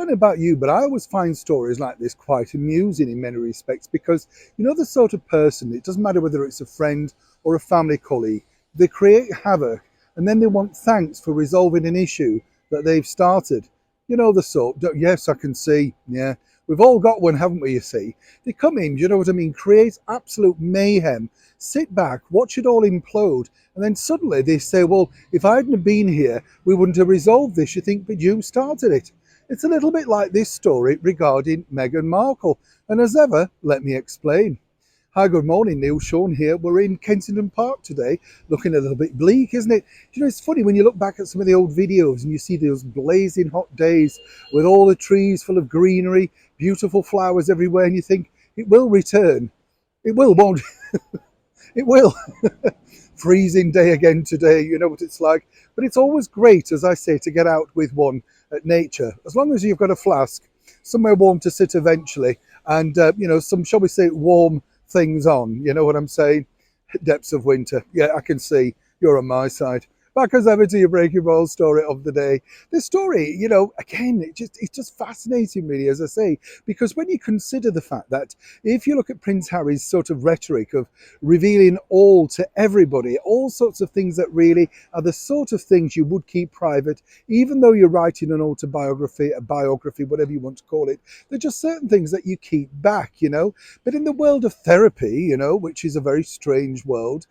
don't know about you, but I always find stories like this quite amusing in many respects because you know the sort of person, it doesn't matter whether it's a friend or a family colleague, they create havoc and then they want thanks for resolving an issue that they've started. You know the sort, yes, I can see, yeah. We've all got one, haven't we, you see? They come in, you know what I mean, create absolute mayhem, sit back, watch it all implode, and then suddenly they say, well, if I hadn't have been here, we wouldn't have resolved this. You think, but you started it. It's a little bit like this story regarding Meghan Markle. And as ever, let me explain. Hi, good morning, Neil. Sean here. We're in Kensington Park today, looking a little bit bleak, isn't it? You know, it's funny when you look back at some of the old videos and you see those blazing hot days with all the trees full of greenery, beautiful flowers everywhere, and you think, it will return. It will, won't it? It will. Freezing day again today, you know what it's like. But it's always great, as I say, to get out with one at nature, as long as you've got a flask, somewhere warm to sit eventually, and, you know, some, shall we say, warm things on, you know what I'm saying? Depths of winter. Yeah, I can see you're on my side. Back as ever to your breaking ball story of the day. This story, you know, again, it's just fascinating, really, as I say, because when you consider the fact that if you look at Prince Harry's sort of rhetoric of revealing all to everybody, all sorts of things that really are the sort of things you would keep private, even though you're writing an autobiography, a biography, whatever you want to call it, there are just certain things that you keep back, you know. But in the world of therapy, you know, which is a very strange world,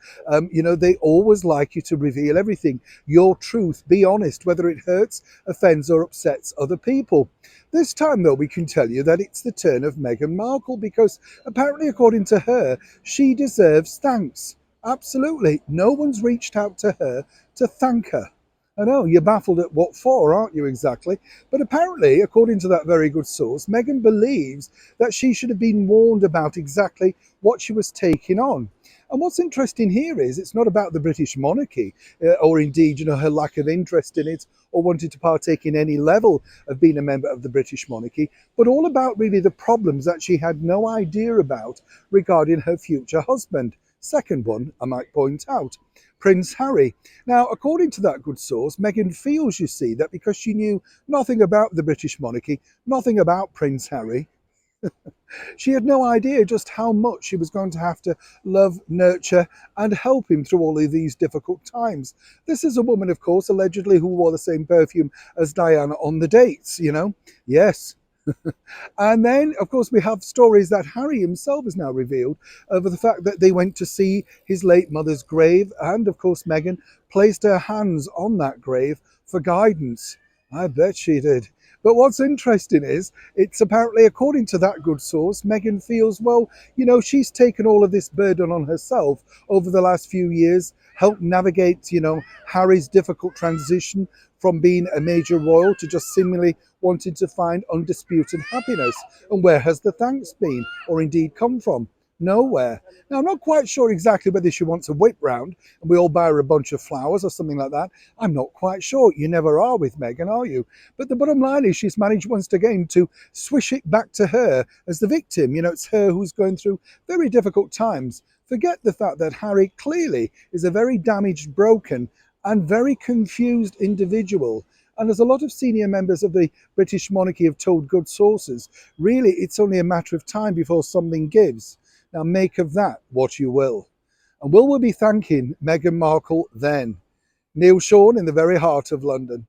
you know, they always like you to reveal everything. Your truth, be honest, whether it hurts, offends, or upsets other people. This time, though, we can tell you that it's the turn of Meghan Markle because apparently, according to her, she deserves thanks. Absolutely. No one's reached out to her to thank her. I know, you're baffled at what for, aren't you, exactly? But apparently, according to that very good source, Meghan believes that she should have been warned about exactly what she was taking on. And what's interesting here is it's not about the British monarchy, or indeed, you know, her lack of interest in it, or wanting to partake in any level of being a member of the British monarchy, but all about really the problems that she had no idea about regarding her future husband. Second one, I might point out, Prince Harry. Now, according to that good source, Meghan feels, you see, that because she knew nothing about the British monarchy, nothing about Prince Harry, she had no idea just how much she was going to have to love, nurture, and help him through all of these difficult times. This is a woman, of course, allegedly who wore the same perfume as Diana on the dates, you know? Yes. And then, of course, we have stories that Harry himself has now revealed over the fact that they went to see his late mother's grave. And, of course, Meghan placed her hands on that grave for guidance. I bet she did. But what's interesting is, it's apparently, according to that good source, Meghan feels, well, you know, she's taken all of this burden on herself over the last few years, helped navigate, you know, Harry's difficult transition from being a major royal to just seemingly wanting to find undisputed happiness. And where has the thanks been, or indeed come from? Nowhere. Now, I'm not quite sure exactly whether she wants a whip round and we all buy her a bunch of flowers or something like that. I'm not quite sure. You never are with Meghan, are you? But the bottom line is she's managed once again to swish it back to her as the victim. You know, it's her who's going through very difficult times. Forget the fact that Harry clearly is a very damaged, broken, and very confused individual. And as a lot of senior members of the British monarchy have told good sources, really it's only a matter of time before something gives. Now make of that what you will. And will we be thanking Meghan Markle then? Neil Sean in the very heart of London.